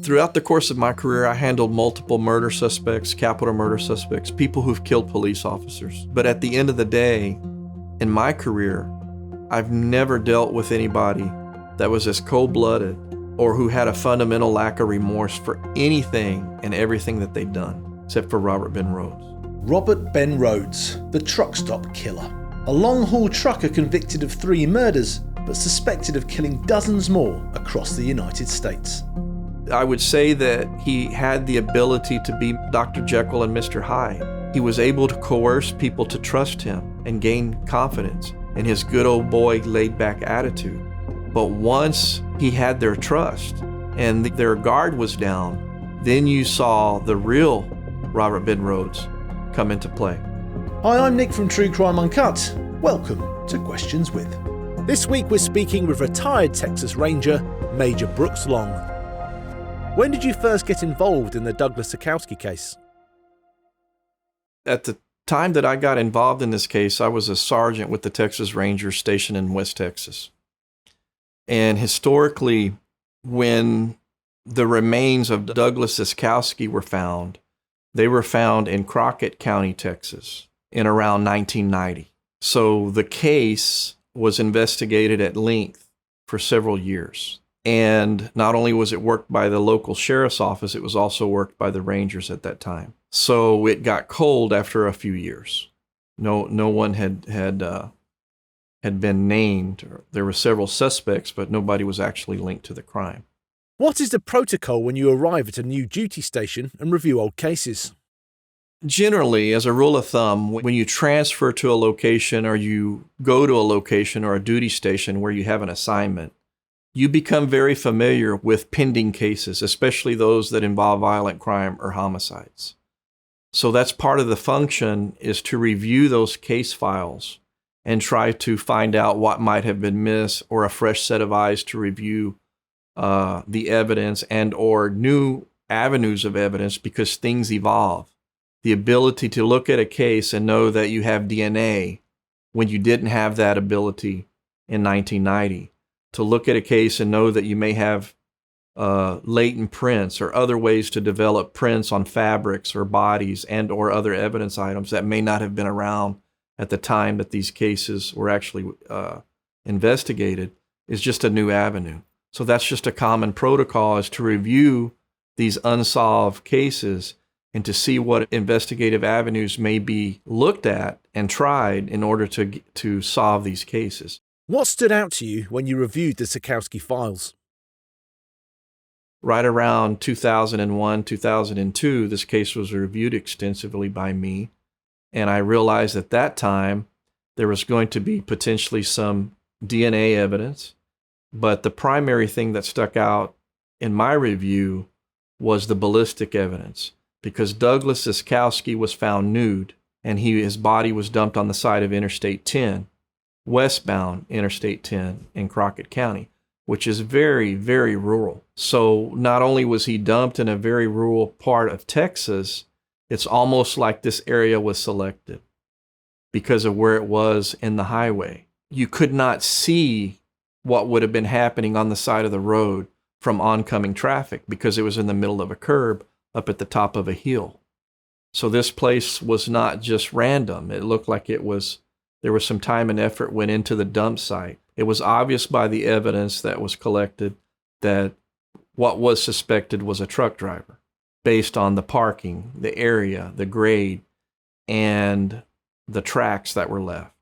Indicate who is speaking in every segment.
Speaker 1: Throughout the course of my career, I handled multiple murder suspects, capital murder suspects, people who've killed police officers. But at the end of the day, in my career, I've never dealt with anybody that was as cold-blooded or who had a fundamental lack of remorse for anything and everything that they've done, except for Robert Ben Rhoades.
Speaker 2: Robert Ben Rhoades, the truck stop killer. A long-haul trucker convicted of 3 murders, but suspected of killing dozens more across the United States.
Speaker 1: I would say that he had the ability to be Dr. Jekyll and Mr. Hyde. He was able to coerce people to trust him and gain confidence in his good old boy laid-back attitude. But once he had their trust and their guard was down, then you saw the real Robert Ben Rhoades come into play.
Speaker 2: Hi, I'm Nick from True Crime Uncut. Welcome to Questions With. This week we're speaking with retired Texas Ranger, Major Brooks Long. When did you first get involved in the Douglas Zyskowski case?
Speaker 1: At the time that I got involved in this case, I was a sergeant with the Texas Rangers stationed in West Texas. And historically, when the remains of Douglas Zyskowski were found, they were found in Crockett County, Texas, in around 1990. So the case was investigated at length for several years. And not only was it worked by the local sheriff's office, it was also worked by the Rangers at that time. So it got cold after a few years. No one had been named. There were several suspects, but nobody was actually linked to the crime.
Speaker 2: What is the protocol when you arrive at a new duty station and review old cases?
Speaker 1: Generally, as a rule of thumb, when you transfer to a location or you go to a location or a duty station where you have an assignment, you become very familiar with pending cases, especially those that involve violent crime or homicides. So that's part of the function, is to review those case files and try to find out what might have been missed, or a fresh set of eyes to review the evidence and or new avenues of evidence, because things evolve. The ability to look at a case and know that you have DNA when you didn't have that ability in 1990. To look at a case and know that you may have latent prints or other ways to develop prints on fabrics or bodies and or other evidence items that may not have been around at the time that these cases were actually investigated, is just a new avenue. So that's just a common protocol, is to review these unsolved cases and to see what investigative avenues may be looked at and tried in order to solve these cases.
Speaker 2: What stood out to you when you reviewed the Zyskowski files?
Speaker 1: Right around 2001, 2002, this case was reviewed extensively by me, and I realized at that time there was going to be potentially some DNA evidence, but the primary thing that stuck out in my review was the ballistic evidence, because Douglas Zyskowski was found nude, and his body was dumped on the side of Interstate 10, westbound Interstate 10 in Crockett County, which is very, very rural. So not only was he dumped in a very rural part of Texas, it's almost like this area was selected because of where it was in the highway. You could not see what would have been happening on the side of the road from oncoming traffic because it was in the middle of a curb up at the top of a hill. So this place was not just random. It looked like there was some time and effort went into the dump site. It was obvious by the evidence that was collected that what was suspected was a truck driver, based on the parking, the area, the grade, and the tracks that were left.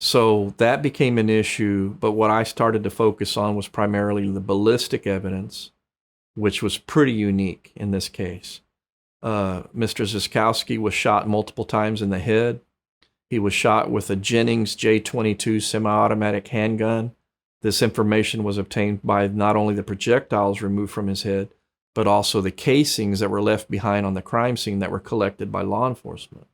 Speaker 1: So that became an issue, but what I started to focus on was primarily the ballistic evidence, which was pretty unique in this case. Mr. Zyskowski was shot multiple times in the head. He was shot with a Jennings J22 semi-automatic handgun. This information was obtained by not only the projectiles removed from his head, but also the casings that were left behind on the crime scene that were collected by law enforcement.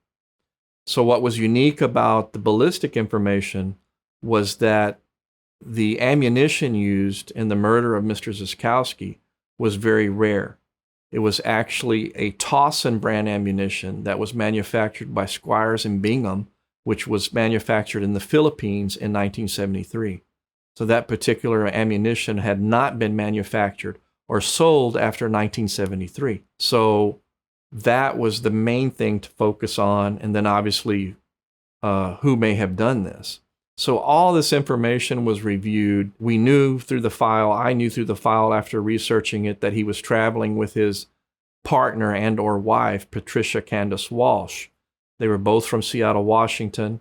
Speaker 1: So what was unique about the ballistic information was that the ammunition used in the murder of Mr. Zyskowski was very rare. It was actually a Towson brand ammunition that was manufactured by Squires and Bingham, which was manufactured in the Philippines in 1973. So that particular ammunition had not been manufactured or sold after 1973. So that was the main thing to focus on. And then obviously, who may have done this. So all this information was reviewed. We knew through the file, I knew through the file after researching it, that he was traveling with his partner and or wife, Patricia Candace Walsh. They were both from Seattle, Washington.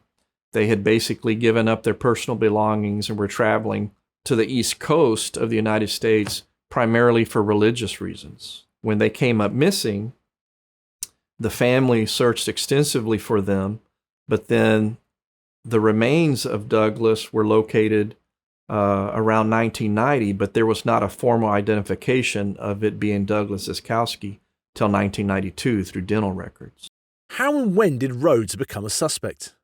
Speaker 1: They had basically given up their personal belongings and were traveling to the East Coast of the United States primarily for religious reasons. When they came up missing, the family searched extensively for them, but then the remains of Douglas were located around 1990, but there was not a formal identification of it being Douglas Zyskowski till 1992 through dental records.
Speaker 2: How and when did Rhoades become a suspect?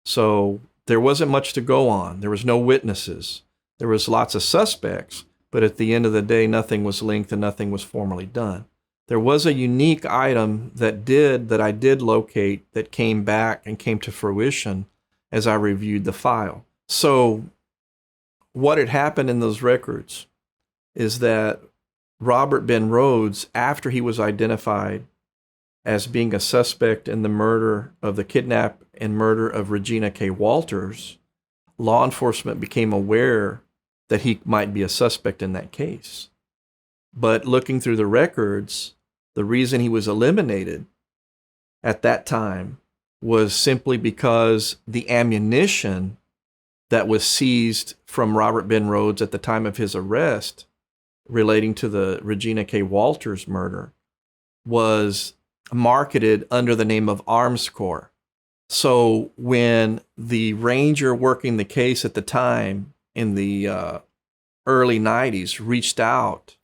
Speaker 1: So there wasn't much to go on. There was no witnesses. There was lots of suspects, but at the end of the day, nothing was linked and nothing was formally done. There was a unique item that I did locate that came back and came to fruition as I reviewed the file. So what had happened in those records is that Robert Ben Rhoades, after he was identified as being a suspect in the kidnap and murder of Regina Kay Walters, law enforcement became aware that he might be a suspect in that case. But looking through the records, the reason he was eliminated at that time was simply because the ammunition that was seized from Robert Ben Rhoades at the time of his arrest relating to the Regina Kay Walters murder was marketed under the name of Armscor. So when the ranger working the case at the time in the early 90s reached out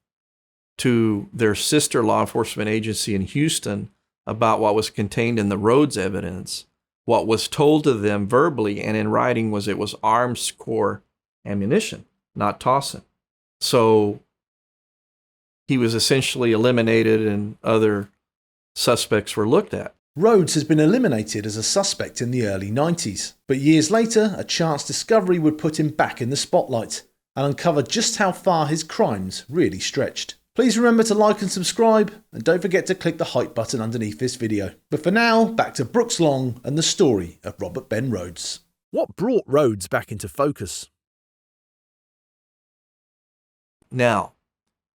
Speaker 1: to their sister law enforcement agency in Houston about what was contained in the Rhoades evidence, what was told to them verbally and in writing was it was Armscor ammunition, not Tossin. So he was essentially eliminated and other suspects were looked at.
Speaker 2: Rhoades has been eliminated as a suspect in the early 90s, but years later, a chance discovery would put him back in the spotlight and uncover just how far his crimes really stretched. Please remember to like and subscribe, and don't forget to click the hype button underneath this video. But for now, back to Brooks Long and the story of Robert Ben Rhoades. What brought Rhoades back into focus?
Speaker 1: Now,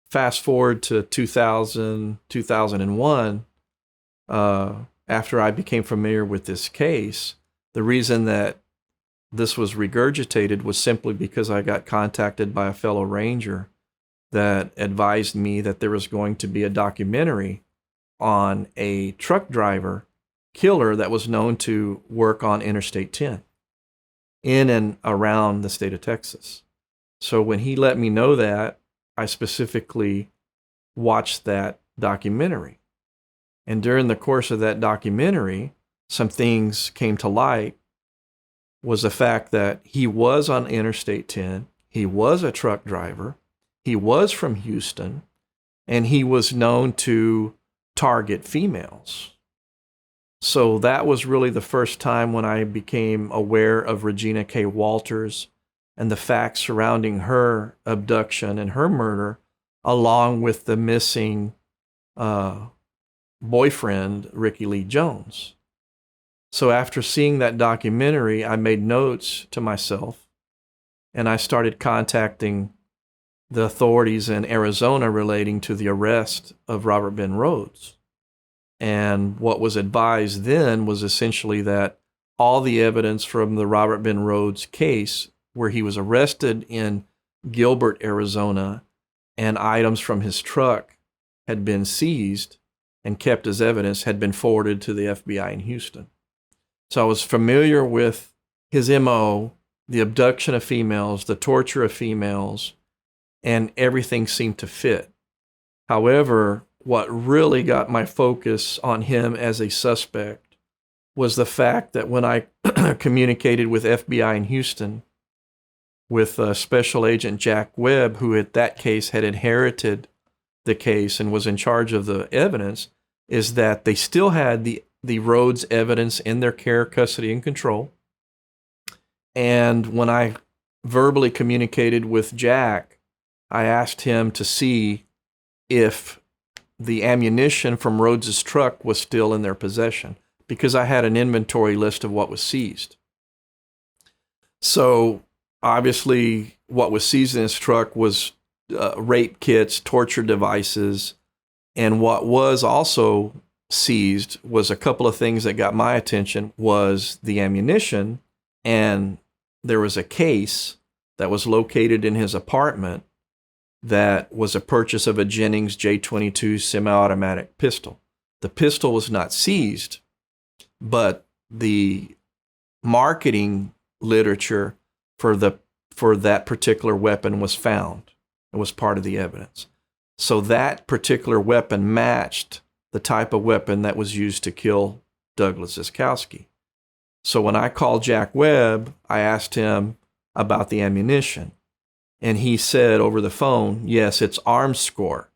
Speaker 1: fast forward to 2000, 2001, after I became familiar with this case, the reason that this was regurgitated was simply because I got contacted by a fellow ranger that advised me that there was going to be a documentary on a truck driver killer that was known to work on Interstate 10 in and around the state of Texas. So when he let me know that, I specifically watched that documentary. And during the course of that documentary, some things came to light. Was the fact that he was on Interstate 10, he was a truck driver, he was from Houston, and he was known to target females. So that was really the first time when I became aware of Regina Kay Walters and the facts surrounding her abduction and her murder, along with the missing boyfriend, Ricky Lee Jones. So after seeing that documentary, I made notes to myself, and I started contacting the authorities in Arizona relating to the arrest of Robert Ben Rhoades. And what was advised then was essentially that all the evidence from the Robert Ben Rhoades case, where he was arrested in Gilbert, Arizona, and items from his truck had been seized and kept as evidence, had been forwarded to the FBI in Houston. So I was familiar with his MO, the abduction of females, the torture of females, and everything seemed to fit. However, what really got my focus on him as a suspect was the fact that when I communicated with FBI in Houston, with Special Agent Jack Webb, who at that case had inherited the case and was in charge of the evidence, is that they still had the Rhoades evidence in their care, custody, and control. And when I verbally communicated with Jack, I asked him to see if the ammunition from Rhoades' truck was still in their possession, because I had an inventory list of what was seized. So obviously what was seized in his truck was rape kits, torture devices, and what was also seized was a couple of things that got my attention was the ammunition, and there was a case that was located in his apartment that was a purchase of a Jennings J22 semi-automatic pistol. The pistol was not seized, but the marketing literature for that particular weapon was found. It was part of the evidence. So that particular weapon matched the type of weapon that was used to kill Douglas Zyskowski. So when I called Jack Webb, I asked him about the ammunition. And he said over the phone, yes, it's arms score.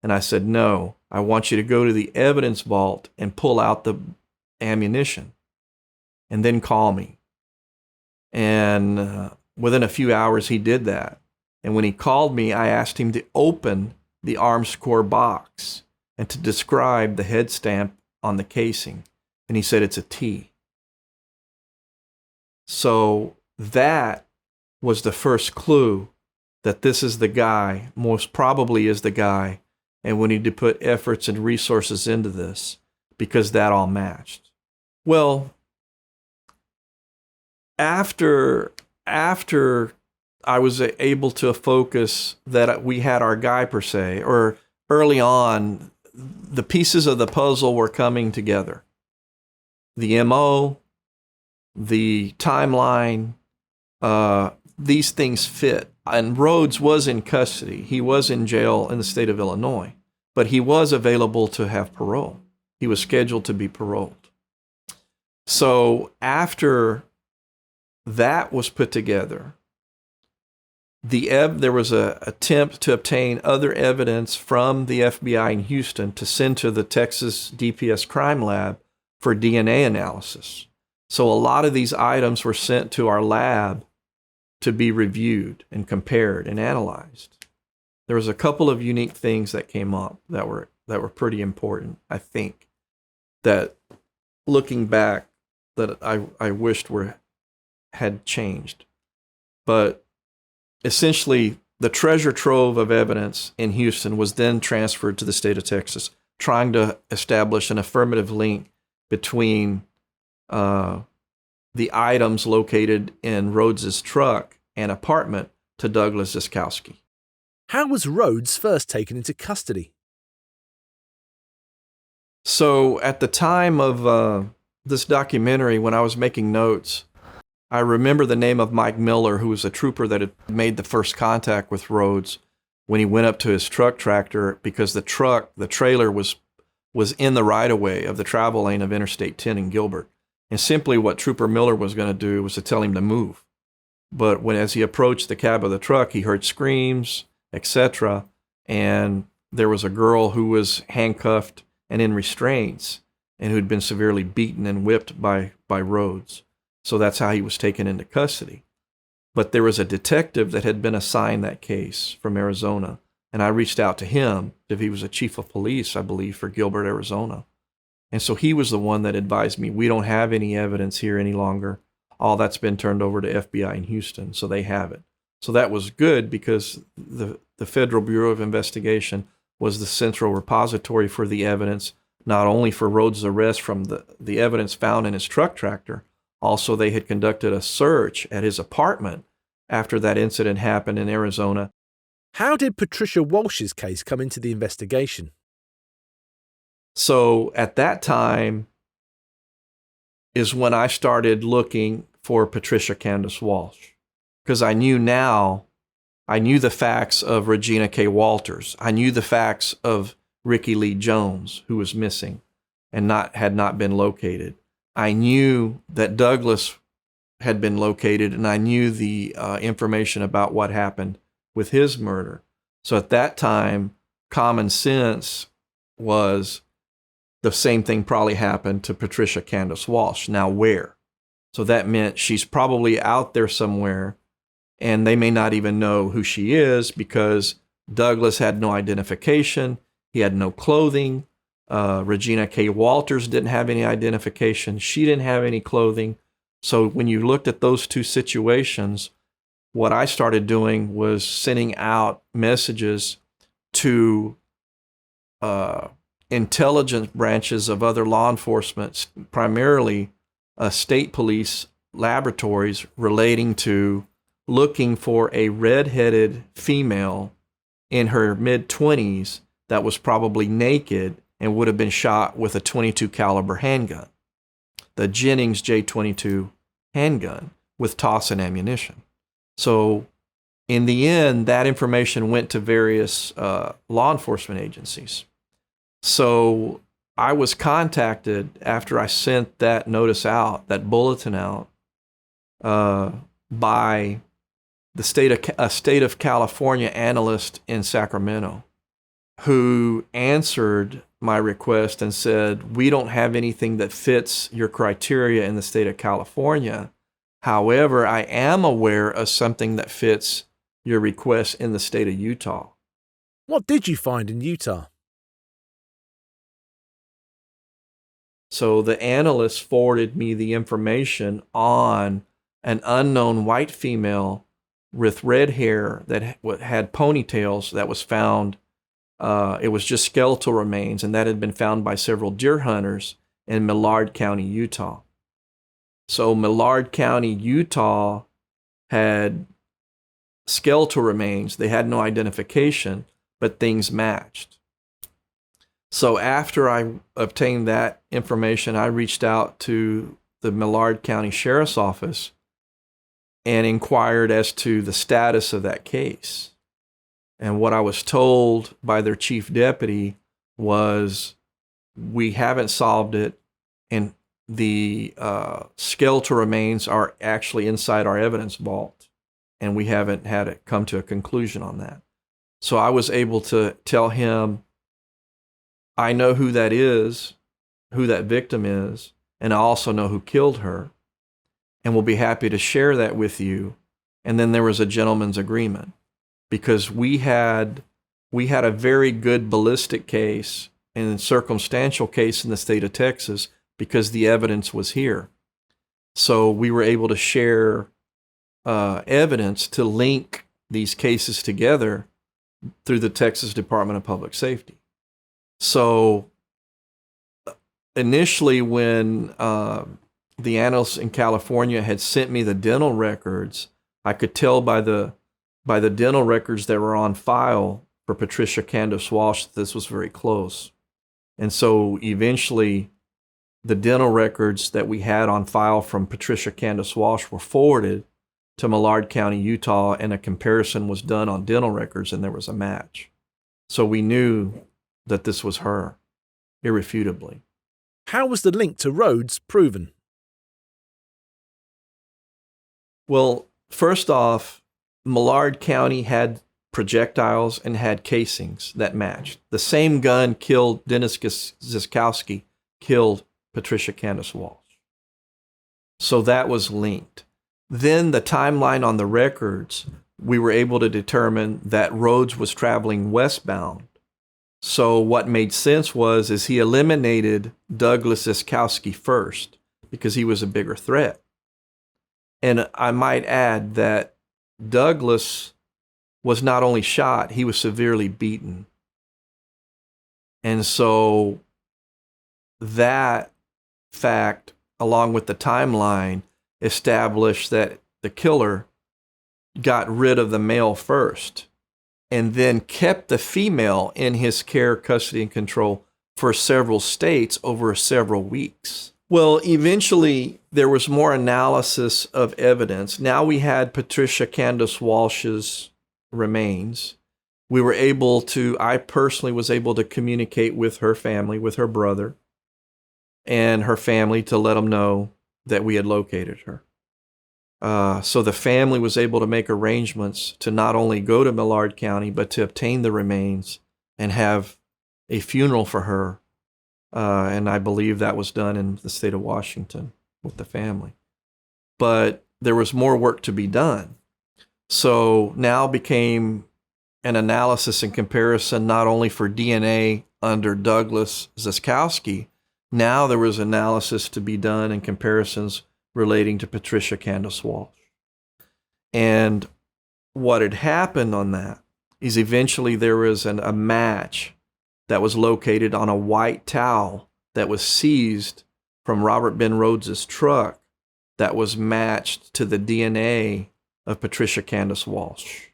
Speaker 1: And I said, no, I want you to go to the evidence vault and pull out the ammunition and then call me. And within a few hours, he did that. And when he called me, I asked him to open the arms score box and to describe the head stamp on the casing. And he said, it's a T. So that was the first clue that this is the guy, most probably is the guy, and we need to put efforts and resources into this because that all matched. Well, after I was able to focus that we had our guy per se, or early on, the pieces of the puzzle were coming together. The MO, the timeline, these things fit. And Rhoades was in custody. He was in jail in the state of Illinois, but he was available to have parole. He was scheduled to be paroled. So after that was put together, there was an attempt to obtain other evidence from the FBI in Houston to send to the Texas DPS crime lab for DNA analysis. So a lot of these items were sent to our lab to be reviewed and compared and analyzed. There was a couple of unique things that came up that were pretty important, I think, that looking back that I wished had changed. But essentially, the treasure trove of evidence in Houston was then transferred to the state of Texas, trying to establish an affirmative link between the items located in Rhoades' truck and apartment to Douglas Zyskowski.
Speaker 2: How was Rhoades first taken into custody?
Speaker 1: So at the time of this documentary, when I was making notes, I remember the name of Mike Miller, who was a trooper that had made the first contact with Rhoades when he went up to his truck tractor, because the trailer was in the right-of-way of the travel lane of Interstate 10 in Gilbert. And simply what Trooper Miller was going to do was to tell him to move. But as he approached the cab of the truck, he heard screams, etc. And there was a girl who was handcuffed and in restraints and who'd been severely beaten and whipped by Rhoades. So that's how he was taken into custody. But there was a detective that had been assigned that case from Arizona, and I reached out to him if he was a chief of police, I believe, for Gilbert, Arizona. And so he was the one that advised me, we don't have any evidence here any longer. All that's been turned over to FBI in Houston, so they have it. So that was good because the Federal Bureau of Investigation was the central repository for the evidence, not only for Rhoades' arrest from the evidence found in his truck tractor, also they had conducted a search at his apartment after that incident happened in Arizona.
Speaker 2: How did Patricia Walsh's case come into the investigation?
Speaker 1: So at that time is when I started looking for Patricia Candace Walsh, because I knew the facts of Regina Kay Walters. I knew the facts of Ricky Lee Jones, who was missing and had not been located. I knew that Douglas had been located, and I knew the information about what happened with his murder. So at that time, common sense was the same thing probably happened to Patricia Candace Walsh. Now where? So that meant she's probably out there somewhere and they may not even know who she is because Douglas had no identification. He had no clothing. Regina Kay Walters didn't have any identification. She didn't have any clothing. So when you looked at those two situations, what I started doing was sending out messages to intelligence branches of other law enforcement, primarily state police laboratories, relating to looking for a red-headed female in her mid-20s that was probably naked and would have been shot with a .22 caliber handgun, the Jennings J22 handgun with toss and ammunition. So in the end, that information went to various law enforcement agencies. So I was contacted after I sent that notice out, that bulletin out, by a state of California analyst in Sacramento, who answered my request and said, "We don't have anything that fits your criteria in the state of California. However, I am aware of something that fits your request in the state of Utah."
Speaker 2: What did you find in Utah?
Speaker 1: So the analyst forwarded me the information on an unknown white female with red hair that had ponytails that was found. It was just skeletal remains, and that had been found by several deer hunters in Millard County, Utah. So Millard County, Utah had skeletal remains. They had no identification, but things matched. So after I obtained that information, I reached out to the Millard County Sheriff's Office and inquired as to the status of that case. And what I was told by their chief deputy was, "We haven't solved it, and the skeletal remains are actually inside our evidence vault, and we haven't had it come to a conclusion on that." So I was able to tell him, "I know who that is, who that victim is, and I also know who killed her, and we'll be happy to share that with you." And then there was a gentleman's agreement, because we had a very good ballistic case and circumstantial case in the state of Texas because the evidence was here. So we were able to share evidence to link these cases together through the Texas Department of Public Safety. So initially, when the analysts in California had sent me the dental records, I could tell by the dental records that were on file for Patricia Candace Walsh that this was very close. And so eventually, the dental records that we had on file from Patricia Candace Walsh were forwarded to Millard County, Utah, and a comparison was done on dental records, and there was a match. So we knew that this was her, irrefutably.
Speaker 2: How was the link to Rhoades proven?
Speaker 1: Well, first off, Millard County had projectiles and had casings that matched. The same gun killed Dennis Zyskowski, killed Patricia Candace Walsh. So that was linked. Then the timeline on the records, we were able to determine that Rhoades was traveling westbound. So what made sense is he eliminated Douglas Zyskowski first because he was a bigger threat. And I might add that Douglas was not only shot, he was severely beaten. And so that fact, along with the timeline, established that the killer got rid of the male first and then kept the female in his care, custody, and control for several states over several weeks. Well, eventually, there was more analysis of evidence. Now we had Patricia Candace Walsh's remains. I personally was able to communicate with her family, with her brother and her family, to let them know that we had located her. So the family was able to make arrangements to not only go to Millard County, but to obtain the remains and have a funeral for her. And I believe that was done in the state of Washington with the family. But there was more work to be done. So now became an analysis and comparison not only for DNA under Douglas Zyskowski, now there was analysis to be done and comparisons relating to Patricia Candace Walsh. And what had happened on that is eventually there was a match that was located on a white towel that was seized from Robert Ben Rhoades' truck that was matched to the DNA of Patricia Candace Walsh.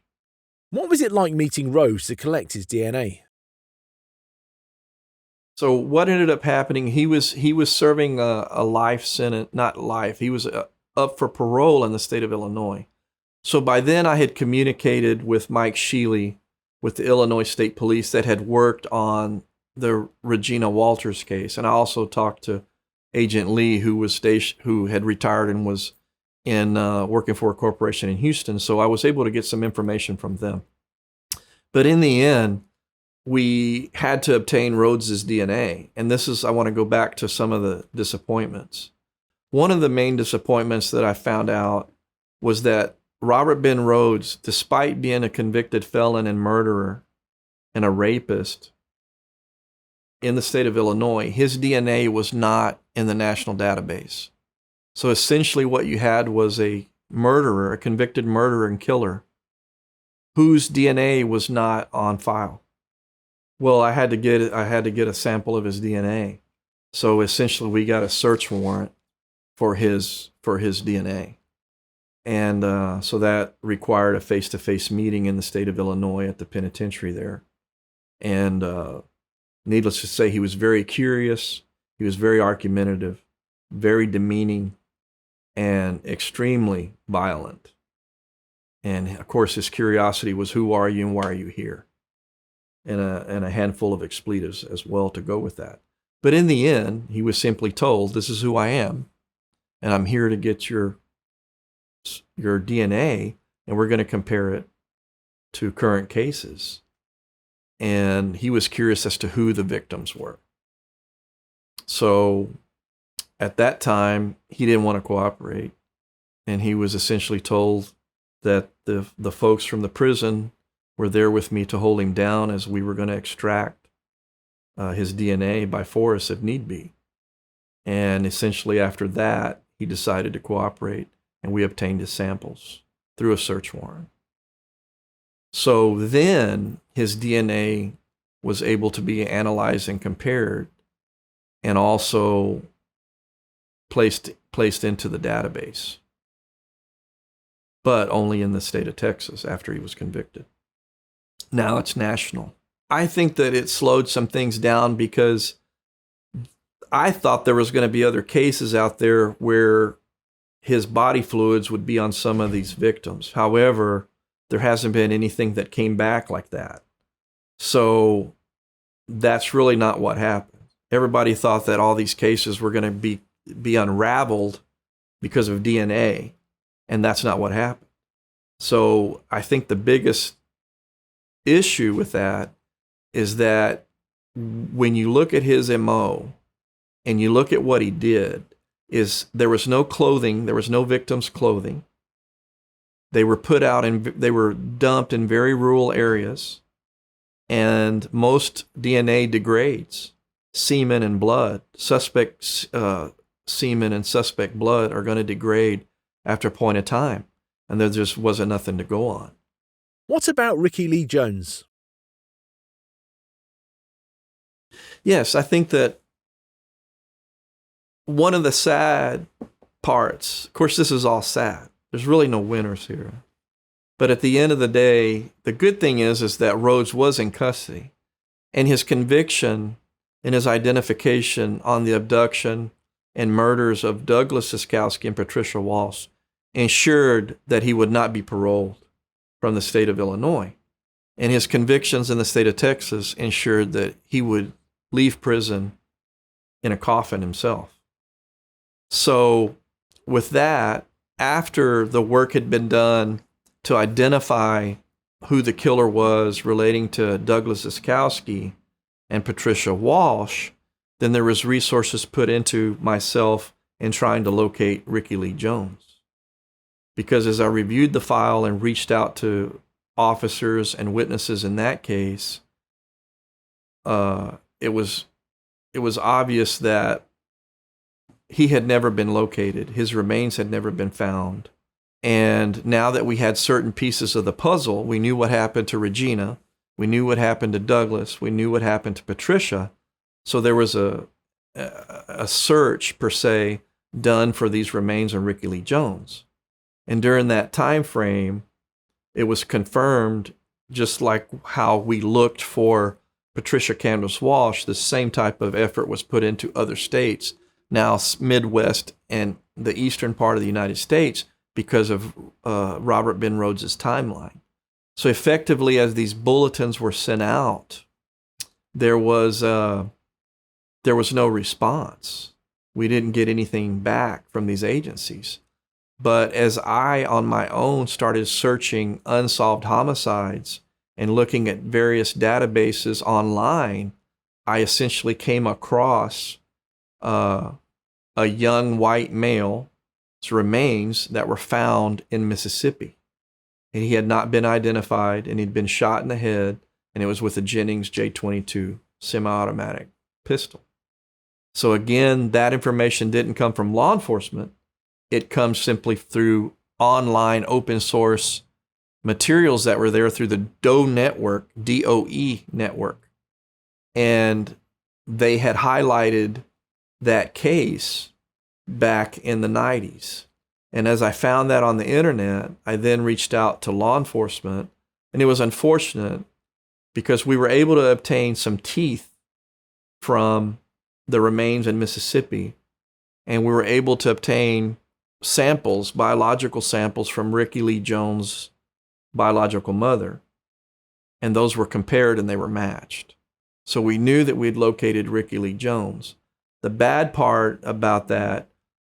Speaker 2: What was it like meeting Rhoades to collect his DNA?
Speaker 1: So what ended up happening, he was serving a life sentence, not life, he was up for parole in the state of Illinois. So by then I had communicated with Mike Sheely with the Illinois State Police that had worked on the Regina Walters case. And I also talked to Agent Lee, who had retired and was in working for a corporation in Houston. So I was able to get some information from them. But in the end, we had to obtain Rhoades' DNA. And I want to go back to some of the disappointments. One of the main disappointments that I found out was that Robert Ben Rhoades, despite being a convicted felon and murderer and a rapist in the state of Illinois, his DNA was not in the national database. So essentially what you had was a murderer, a convicted murderer and killer, whose DNA was not on file. Well, I had to get a sample of his DNA. So essentially we got a search warrant for his DNA. And so that required a face-to-face meeting in the state of Illinois at the penitentiary there. And needless to say, he was very curious, he was very argumentative, very demeaning, and extremely violent. And of course, his curiosity was, who are you and why are you here? And a handful of expletives as well to go with that. But in the end, he was simply told, this is who I am, and I'm here to get your DNA, and we're going to compare it to current cases. And he was curious as to who the victims were. So at that time, he didn't want to cooperate, and he was essentially told that the folks from the prison were there with me to hold him down as we were going to extract his DNA by force if need be. And essentially after that, he decided to cooperate, and we obtained his samples through a search warrant. So then his DNA was able to be analyzed and compared, and also placed into the database, but only in the state of Texas after he was convicted. Now it's national. I think that it slowed some things down because I thought there was going to be other cases out there where his body fluids would be on some of these victims. However, there hasn't been anything that came back like that. So that's really not what happened. Everybody thought that all these cases were going to be unraveled because of DNA, and that's not what happened. So I think the biggest issue with that is that when you look at his MO and you look at what he did, is there was no clothing, there was no victim's clothing. They were put out and they were dumped in very rural areas, and most DNA degrades. Semen and blood, suspect semen and suspect blood are going to degrade after a point of time, and there just wasn't nothing to go on.
Speaker 2: What about Ricky Lee Jones?
Speaker 1: Yes, I think that one of the sad parts, of course, this is all sad. There's really no winners here. But at the end of the day, the good thing is that Rhoades was in custody, and his conviction and his identification on the abduction and murders of Douglas Zyskowski and Patricia Walsh ensured that he would not be paroled from the state of Illinois. And his convictions in the state of Texas ensured that he would leave prison in a coffin himself. So with that, after the work had been done to identify who the killer was relating to Douglas Zyskowski and Patricia Walsh, then there was resources put into myself in trying to locate Ricky Lee Jones. because as I reviewed the file and reached out to officers and witnesses in that case, it was obvious that he had never been located. His remains had never been found. And now that we had certain pieces of the puzzle, we knew what happened to Regina, we knew what happened to Douglas, we knew what happened to Patricia. So there was a search, per se, done for these remains of Ricky Lee Jones. And during that time frame, it was confirmed, just like how we looked for Patricia Candace Walsh, the same type of effort was put into other states, now Midwest and the eastern part of the United States, because of Robert Ben Rhoades' timeline. So effectively, as these bulletins were sent out, there was no response. We didn't get anything back from these agencies. But as I, on my own, started searching unsolved homicides and looking at various databases online, I essentially came across a young white male's remains that were found in Mississippi. And he had not been identified, and he'd been shot in the head, and it was with a Jennings J22 semi-automatic pistol. So again, that information didn't come from law enforcement. It comes simply through online open source materials that were there through the DOE network, DOE network. And they had highlighted that case back in the 90s. And as I found that on the internet, I then reached out to law enforcement, and it was unfortunate because we were able to obtain some teeth from the remains in Mississippi, and we were able to obtain samples, biological samples from Ricky Lee Jones' biological mother, and those were compared and they were matched. So we knew that we'd located Ricky Lee Jones. The bad part about that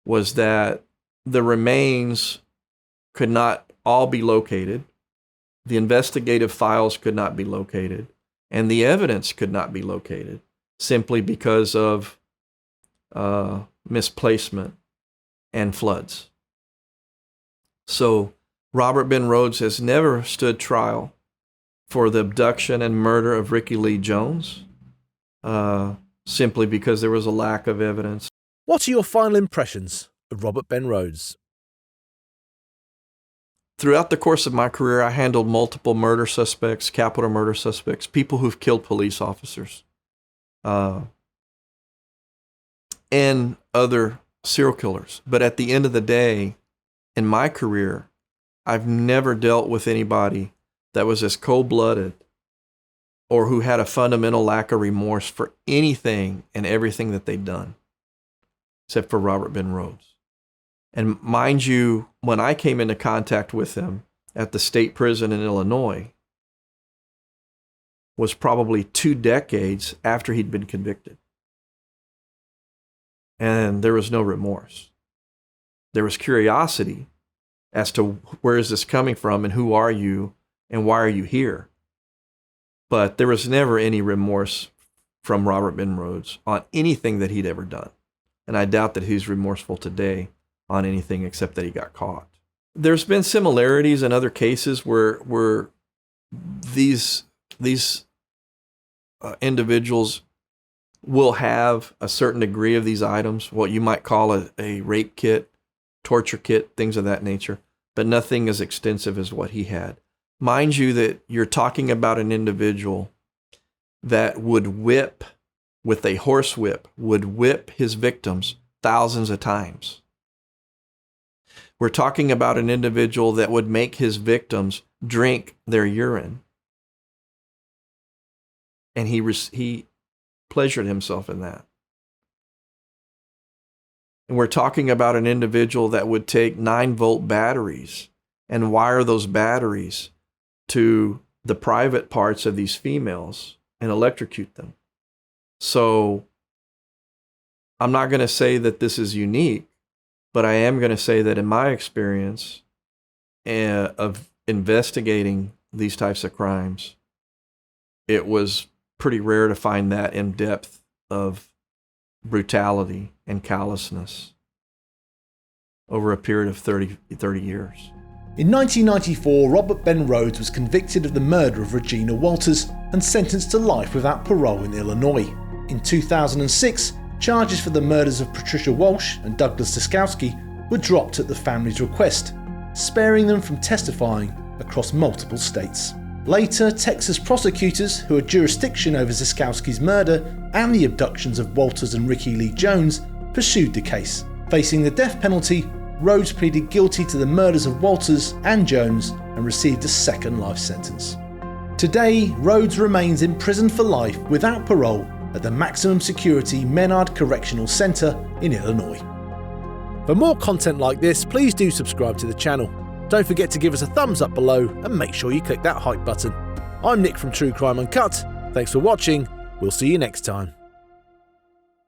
Speaker 1: was that the remains could not all be located, the investigative files could not be located, and the evidence could not be located simply because of misplacement and floods. So Robert Ben Rhoades has never stood trial for the abduction and murder of Ricky Lee Jones, simply because there was a lack of evidence.
Speaker 2: What are your final impressions of Robert Ben Rhoades?
Speaker 1: Throughout the course of my career, I handled multiple murder suspects, capital murder suspects, people who've killed police officers, and other serial killers. But at the end of the day, in my career, I've never dealt with anybody that was as cold-blooded or who had a fundamental lack of remorse for anything and everything that they'd done, except for Robert Ben Rhoades. And mind you, when I came into contact with him at the state prison in Illinois, was probably 2 decades after he'd been convicted. And there was no remorse. There was curiosity as to where is this coming from and who are you and why are you here? But there was never any remorse from Robert Ben Rhoades on anything that he'd ever done. And I doubt that he's remorseful today on anything except that he got caught. There's been similarities in other cases where these individuals will have a certain degree of these items, what you might call a rape kit, torture kit, things of that nature, but nothing as extensive as what he had. Mind you that you're talking about an individual that would whip, with a horse whip, would whip his victims thousands of times. We're talking about an individual that would make his victims drink their urine. And he pleasured himself in that. And we're talking about an individual that would take 9-volt batteries and wire those batteries to the private parts of these females and electrocute them. So I'm not going to say that this is unique, but I am going to say that in my experience of investigating these types of crimes, it was pretty rare to find that in depth of brutality and callousness over a period of 30 years.
Speaker 2: In 1994, Robert Ben Rhoades was convicted of the murder of Regina Walters and sentenced to life without parole in Illinois. In 2006, charges for the murders of Patricia Walsh and Douglas Zyskowski were dropped at the family's request, sparing them from testifying across multiple states. Later, Texas prosecutors, who had jurisdiction over Zyskowski's murder and the abductions of Walters and Ricky Lee Jones, pursued the case. Facing the death penalty, Rhoades pleaded guilty to the murders of Walters and Jones and received a second life sentence. Today, Rhoades remains in prison for life without parole at the maximum security Menard Correctional Center in Illinois. For more content like this, please do subscribe to the channel. Don't forget to give us a thumbs up below and make sure you click that hype button. I'm Nick from True Crime Uncut. Thanks for watching. We'll see you next time.